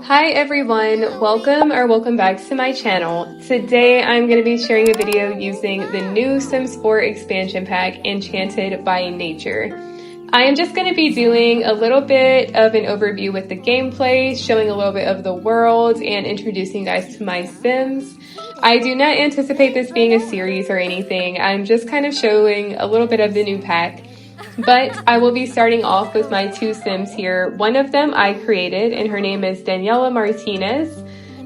Hi everyone, welcome back to my channel. Today I'm going to be sharing a video using the new Sims 4 expansion pack, Enchanted by Nature. I am just going to be doing a little bit of an overview with the gameplay, showing a little bit of the world, and introducing you guys to my Sims. I do not anticipate this being a series or anything. I'm just kind of showing a little bit of the new pack. But I will be starting off with my two Sims here. One of them I created, and her name is Daniela Martinez.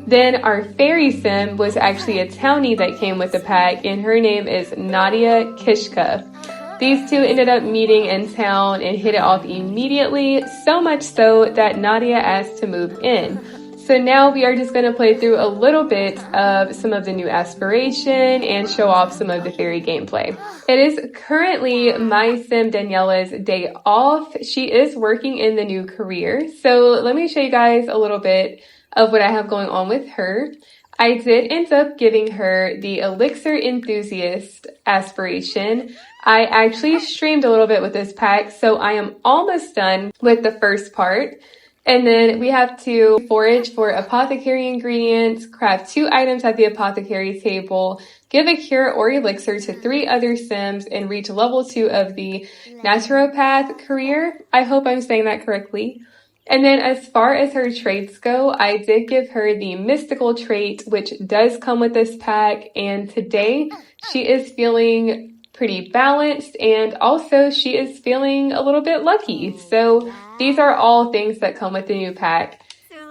Then our fairy Sim was actually a townie that came with the pack, and her name is Nadia Kishka. These two ended up meeting in town and hit it off immediately, so much so that Nadia asked to move in. So now we are just going to play through a little bit of some of the new aspiration and show off some of the fairy gameplay. It is currently my Sim Daniela's day off. She is working in the new career. So let me show you guys a little bit of what I have going on with her. I did end up giving her the Elixir Enthusiast aspiration. I actually streamed a little bit with this pack, so I am almost done with the first part. And then we have to forage for apothecary ingredients, craft 2 items at the apothecary table, give a cure or elixir to 3 other Sims, and reach level 2 of the naturopath career. I hope I'm saying that correctly. And then as far as her traits go, I did give her the mystical trait, which does come with this pack. And today she is feeling pretty balanced, and also she is feeling a little bit lucky. So these are all things that come with the new pack.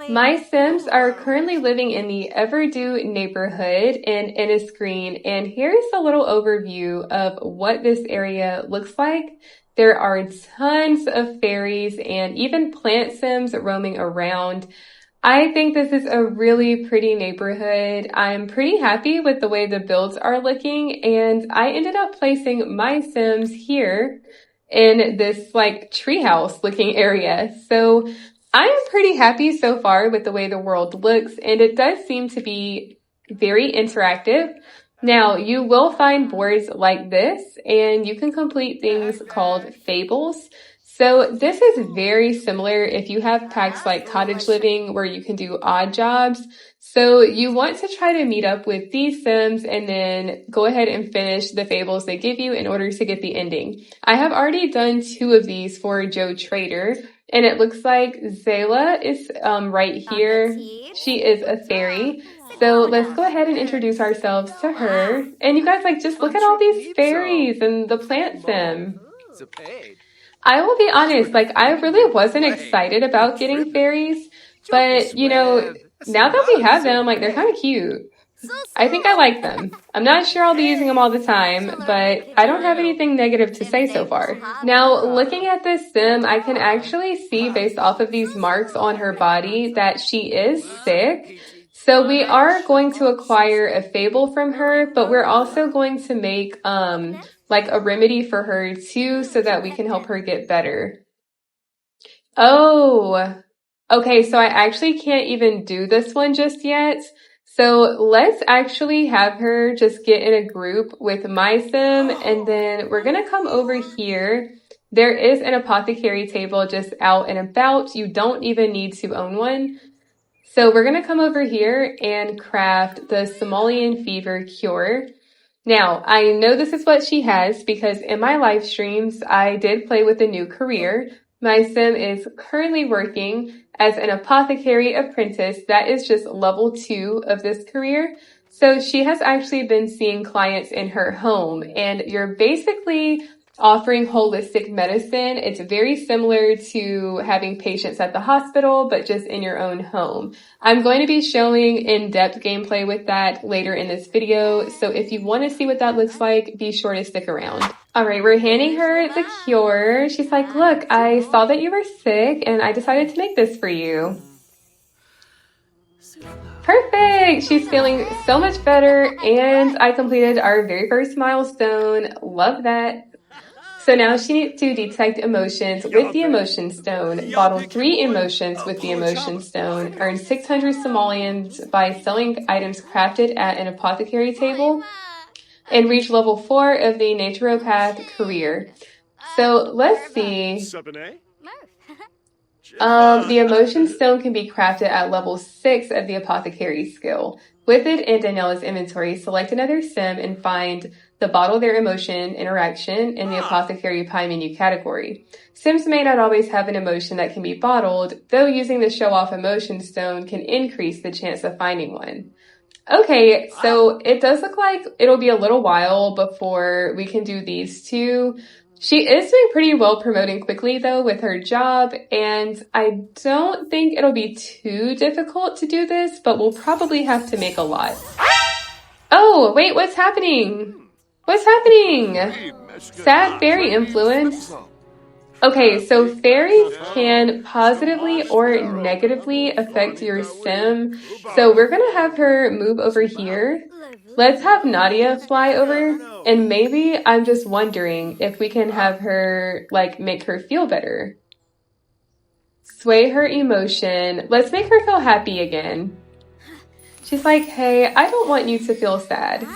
My Sims are currently living in the Everdew neighborhood in Innisgreen, and here's a little overview of what this area looks like. There are tons of fairies and even plant Sims roaming around. I think this is a really pretty neighborhood. I'm pretty happy with the way the builds are looking, and I ended up placing my Sims here in this like treehouse looking area. So I am pretty happy so far with the way the world looks, and it does seem to be very interactive. Now, you will find boards like this, and you can complete things called fables. So this is very similar if you have packs like Cottage Living where you can do odd jobs. So you want to try to meet up with these Sims and then go ahead and finish the fables they give you in order to get the ending. I have already done 2 of these for Joe Trader, and it looks like Zayla is right here. She is a fairy. So let's go ahead and introduce ourselves to her. And you guys, like, just look at all these fairies and the plant Sim. I will be honest, like, I really wasn't excited about getting fairies, but, you know, now that we have them, like, they're kind of cute. I think I like them. I'm not sure I'll be using them all the time, but I don't have anything negative to say so far. Now, looking at this Sim, I can actually see based off of these marks on her body that she is sick. So we are going to acquire a fable from her, but we're also going to make like a remedy for her too, so that we can help her get better. Oh, okay, so I actually can't even do this one just yet. So let's actually have her just get in a group with my Sim, and then we're gonna come over here. There is an apothecary table just out and about. You don't even need to own one. So we're gonna come over here and craft the simoleon fever cure. Now, I know this is what she has because in my live streams, I did play with a new career. My Sim is currently working as an apothecary apprentice. That is just level 2 of this career. So she has actually been seeing clients in her home, and you're basically offering holistic medicine. It's very similar to having patients at the hospital, but just in your own home. I'm going to be showing in-depth gameplay with that later in this video. So if you want to see what that looks like, be sure to stick around. All right, we're handing her the cure. She's like, look, I saw that you were sick and I decided to make this for you. Perfect! She's feeling so much better, and I completed our very first milestone. Love that. So now she needs to detect emotions with the emotion stone, bottle 3 emotions with the emotion stone, earn 600 simoleons by selling items crafted at an apothecary table, and reach level 4 of the naturopath career. So let's see. The emotion stone can be crafted at level 6 of the apothecary skill. With it in Daniela's inventory, select another sim and find the bottle their emotion interaction in the apothecary pie menu category. Sims may not always have an emotion that can be bottled, though using the show off emotion stone can increase the chance of finding one. Okay, so it does look like it'll be a little while before we can do these two. She is doing pretty well promoting quickly though with her job, and I don't think it'll be too difficult to do this, but we'll probably have to make a lot. Oh, wait, what's happening? What's happening? Sad fairy influence. Okay, so fairies can positively or negatively affect your sim. So we're gonna have her move over here. Let's have Nadia fly over, and maybe I'm just wondering if we can have her, like, make her feel better. Sway her emotion. Let's make her feel happy again. She's like, hey, I don't want you to feel sad.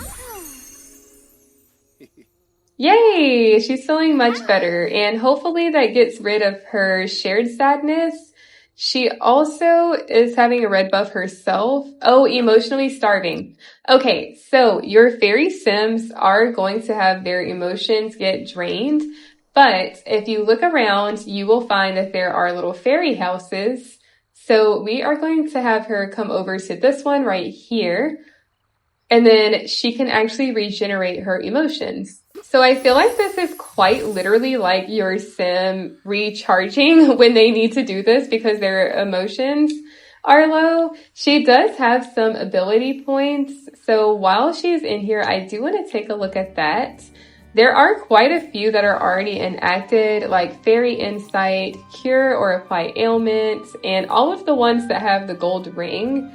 Yay! She's feeling much better, and hopefully that gets rid of her shared sadness. She also is having a red buff herself. Oh, emotionally starving. Okay, so your fairy sims are going to have their emotions get drained, but if you look around, you will find that there are little fairy houses. So we are going to have her come over to this one right here, and then she can actually regenerate her emotions. So I feel like this is quite literally like your sim recharging when they need to do this because their emotions are low. She does have some ability points. So while she's in here, I do want to take a look at that. There are quite a few that are already enacted, like Fairy Insight, Cure or Apply Ailments, and all of the ones that have the gold ring.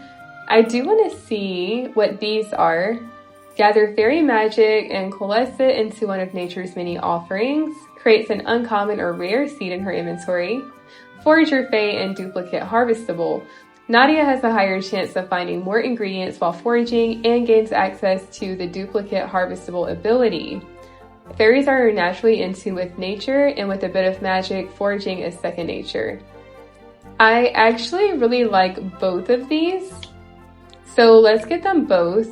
I do want to see what these are. Gather fairy magic and coalesce it into one of nature's many offerings. Creates an uncommon or rare seed in her inventory. Forage your fae and duplicate harvestable. Nadia has a higher chance of finding more ingredients while foraging and gains access to the duplicate harvestable ability. Fairies are naturally in tune with nature, and with a bit of magic, foraging is second nature. I actually really like both of these. So let's get them both.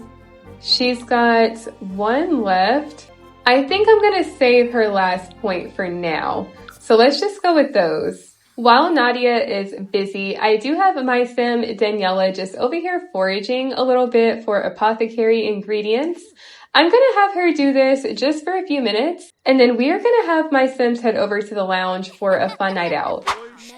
She's got one left. I think I'm gonna save her last point for now. So let's just go with those. While Nadia is busy, I do have my sim Daniela just over here foraging a little bit for apothecary ingredients. I'm gonna have her do this just for a few minutes, and then we are gonna have my sims head over to the lounge for a fun night out.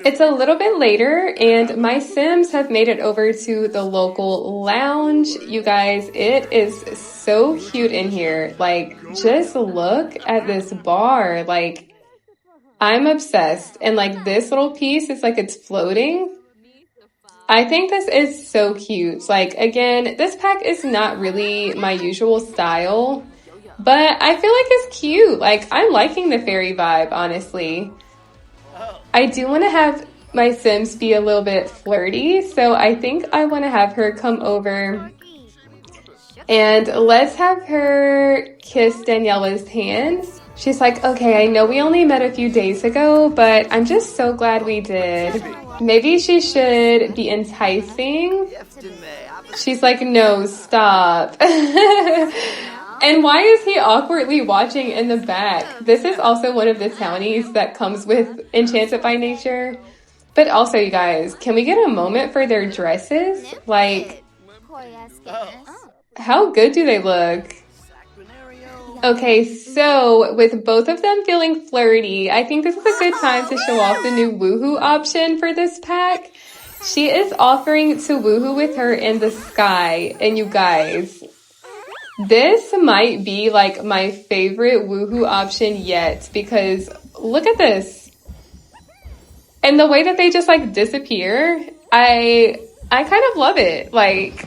It's a little bit later, and my sims have made it over to the local lounge. You guys, it is so cute in here. Like, just look at this bar. Like, I'm obsessed. And like this little piece, it's like it's floating. I think this is so cute. Like, again, this pack is not really my usual style, but I feel like it's cute. Like, I'm liking the fairy vibe, honestly. I do want to have my sims be a little bit flirty, so I think I want to have her come over and let's have her kiss Daniela's hands. She's like, okay, I know we only met a few days ago, but I'm just so glad we did. Maybe she should be enticing. She's like, no, stop. And why is he awkwardly watching in the back? This is also one of the townies that comes with Enchanted by Nature. But also, you guys, can we get a moment for their dresses? Like, how good do they look? Okay, so with both of them feeling flirty, I think this is a good time to show off the new woohoo option for this pack. She is offering to woohoo with her in the sky, and you guys, this might be like my favorite woohoo option yet, because look at this. And the way that they just like disappear, I kind of love it. Like,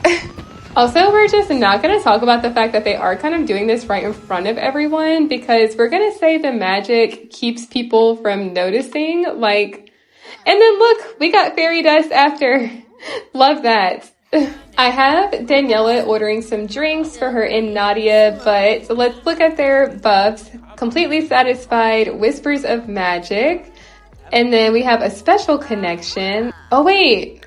also, we're just not going to talk about the fact that they are kind of doing this right in front of everyone, because we're going to say the magic keeps people from noticing. Like, and then look, we got fairy dust after. Love that. I have Daniela ordering some drinks for her and Nadia, but let's look at their buffs. Completely satisfied, whispers of magic. And then we have a special connection. Oh wait,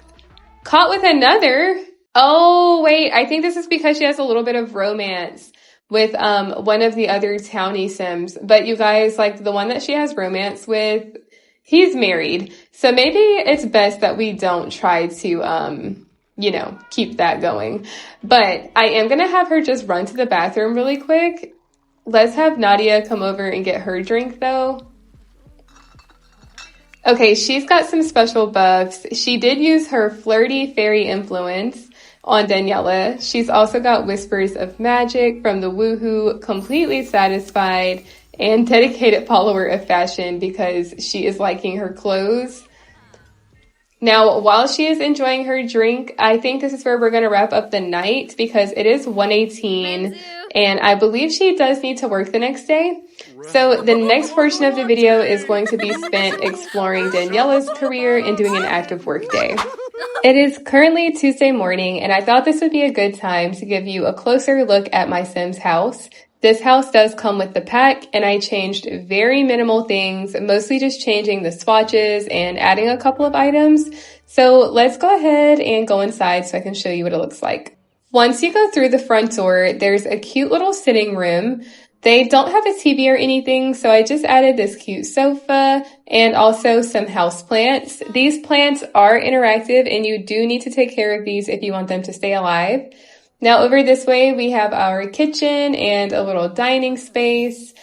caught with another. Oh wait, I think this is because she has a little bit of romance with one of the other townie Sims. But you guys, like the one that she has romance with, he's married. So maybe it's best that we don't try to you know, keep that going. But I am gonna have her just run to the bathroom really quick. Let's have Nadia come over and get her drink though. Okay, she's got some special buffs. She did use her flirty fairy influence on Daniela. She's also got whispers of magic from the woohoo, completely satisfied, and dedicated follower of fashion because she is liking her clothes. Now, while she is enjoying her drink, I think this is where we're going to wrap up the night because it is 1:18 and I believe she does need to work the next day. So the next portion of the video is going to be spent exploring Daniela's career and doing an active work day. It is currently Tuesday morning and I thought this would be a good time to give you a closer look at my Sim's house. This house does come with the pack and I changed very minimal things, mostly just changing the swatches and adding a couple of items. So let's go ahead and go inside so I can show you what it looks like. Once you go through the front door, there's a cute little sitting room. They don't have a TV or anything, so I just added this cute sofa and also some house plants. These plants are interactive and you do need to take care of these if you want them to stay alive. Now over this way, we have our kitchen and a little dining space.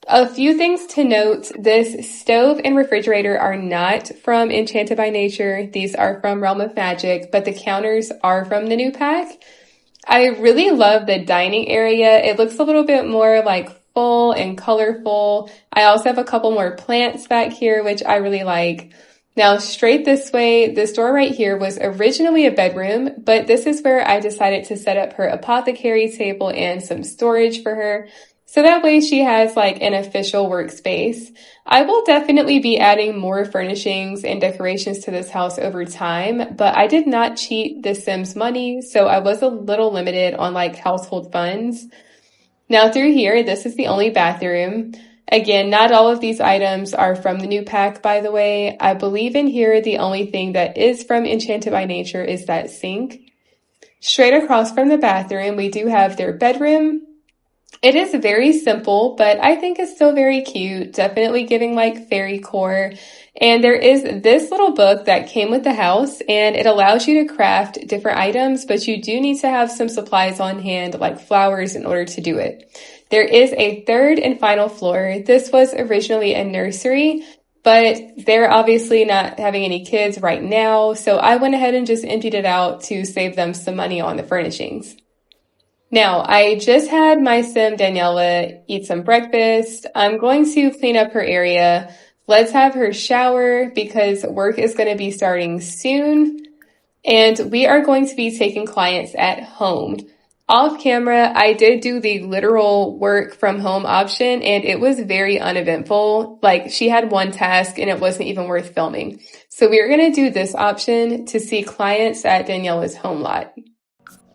A few things to note, this stove and refrigerator are not from Enchanted by Nature. These are from Realm of Magic, but the counters are from the new pack. I really love the dining area. It looks a little bit more like full and colorful. I also have a couple more plants back here, which I really like. Now, straight this way, this door right here was originally a bedroom, but this is where I decided to set up her apothecary table and some storage for her. So that way she has like an official workspace. I will definitely be adding more furnishings and decorations to this house over time, but I did not cheat the Sims money, so I was a little limited on like household funds. Now through here, this is the only bathroom. Again, not all of these items are from the new pack, by the way. I believe in here the only thing that is from Enchanted by Nature is that sink. Straight across from the bathroom, we do have their bedroom. It is very simple, but I think it's still very cute, definitely giving like fairy core. And there is this little book that came with the house and it allows you to craft different items, but you do need to have some supplies on hand like flowers in order to do it. There is a third and final floor. This was originally a nursery, but they're obviously not having any kids right now. So I went ahead and just emptied it out to save them some money on the furnishings. Now, I just had my Sim Daniela eat some breakfast. I'm going to clean up her area. Let's have her shower because work is going to be starting soon. And we are going to be taking clients at home. Off camera, I did do the literal work from home option and it was very uneventful. Like she had one task and it wasn't even worth filming. So we're going to do this option to see clients at Daniela's home lot.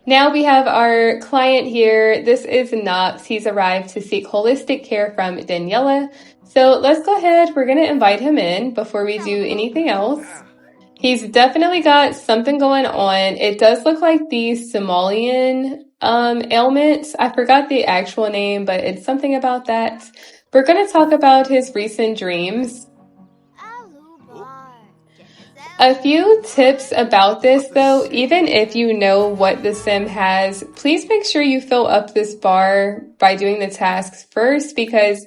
Now we have our client here. This is Knox. He's arrived to seek holistic care from Daniela. So let's go ahead. We're going to invite him in before we do anything else. He's definitely got something going on. It does look like the Somalian ailment. I forgot the actual name, but it's something about that. We're going to talk about his recent dreams. A few tips about this though, even if you know what the sim has, please make sure you fill up this bar by doing the tasks first because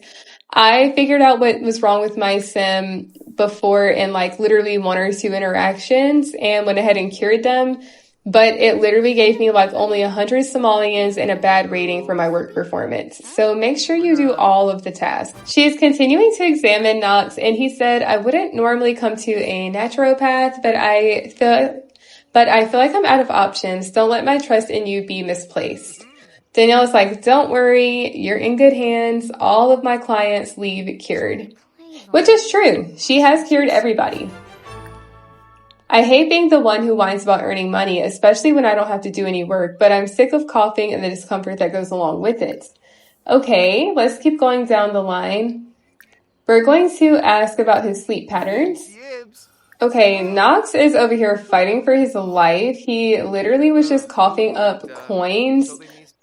I figured out what was wrong with my sim before in like literally 1 or 2 interactions and went ahead and cured them. But it literally gave me like only 100 Somalians and a bad rating for my work performance. So make sure you do all of the tasks. She is continuing to examine Knox and he said, I wouldn't normally come to a naturopath, but I feel like I'm out of options. Don't let my trust in you be misplaced. Danielle is like, don't worry, you're in good hands. All of my clients leave cured. Which is true. She has cured everybody. I hate being the one who whines about earning money, especially when I don't have to do any work, but I'm sick of coughing and the discomfort that goes along with it. Okay, let's keep going down the line. We're going to ask about his sleep patterns. Okay, Knox is over here fighting for his life. He literally was just coughing up coins.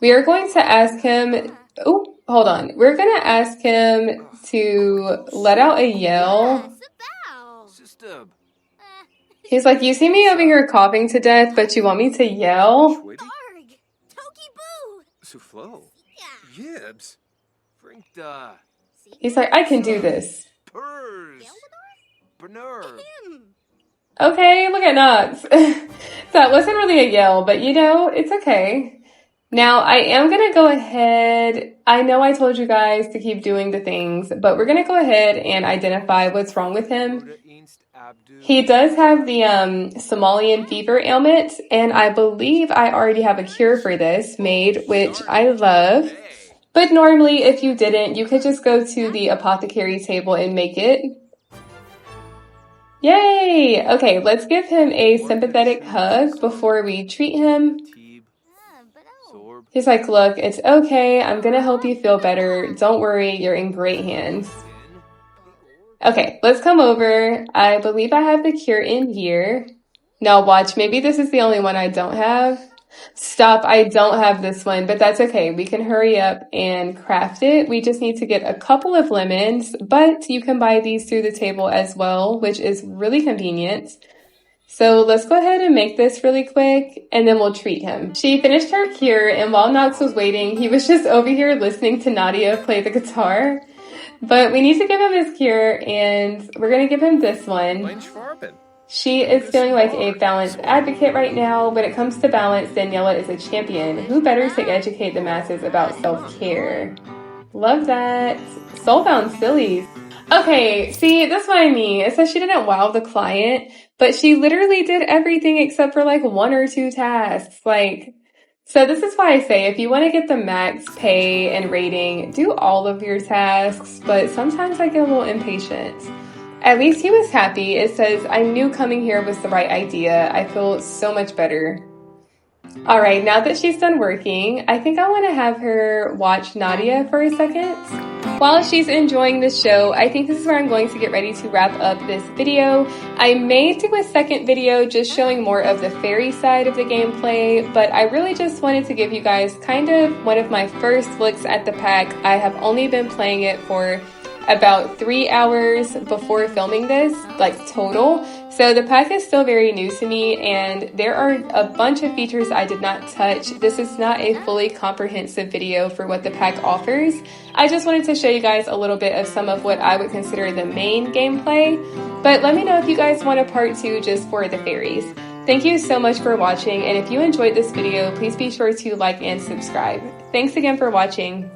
We are going to ask him, oh, hold on. We're going to ask him to let out a yell. He's like, you see me over here coughing to death, but you want me to yell? He's like, I can do this. Okay, look at Knox. That wasn't really a yell, but you know, it's okay. Now, I am going to go ahead. I know I told you guys to keep doing the things, but we're going to go ahead and identify what's wrong with him. He does have the Somalian fever ailment, and I believe I already have a cure for this made, which I love. But normally, if you didn't, you could just go to the apothecary table and make it. Yay! Okay, let's give him a sympathetic hug before we treat him. He's like, look, it's okay. I'm gonna help you feel better. Don't worry, you're in great hands. Okay, let's come over. I believe I have the cure in here. Now watch, maybe this is the only one I don't have. Stop, I don't have this one, but that's okay. We can hurry up and craft it. We just need to get a couple of lemons, but you can buy these through the table as well, which is really convenient. So let's go ahead and make this really quick, and then we'll treat him. She finished her cure, and while Knox was waiting, he was just over here listening to Nadia play the guitar. But we need to give him his cure, and we're going to give him this one. She is feeling like a balanced advocate right now. When it comes to balance, Daniela is a champion. Who better to educate the masses about self-care? Love that. Soulbound Sillies. Okay, see, that's what I mean. It says she didn't wow the client, but she literally did everything except for like 1 or 2 tasks. So this is why I say if you want to get the max pay and rating, do all of your tasks, but sometimes I get a little impatient. At least he was happy. It says, I knew coming here was the right idea. I feel so much better. All right, now that she's done working, I think I want to have her watch Nadia for a second. While she's enjoying the show, I think this is where I'm going to get ready to wrap up this video. I may do a second video just showing more of the fairy side of the gameplay, but I really just wanted to give you guys kind of one of my first looks at the pack. I have only been playing it for about 3 hours before filming this, like total. So the pack is still very new to me, and there are a bunch of features I did not touch. This is not a fully comprehensive video for what the pack offers. I just wanted to show you guys a little bit of some of what I would consider the main gameplay. But let me know if you guys want a part 2 just for the fairies. Thank you so much for watching, and if you enjoyed this video, please be sure to like and subscribe. Thanks again for watching.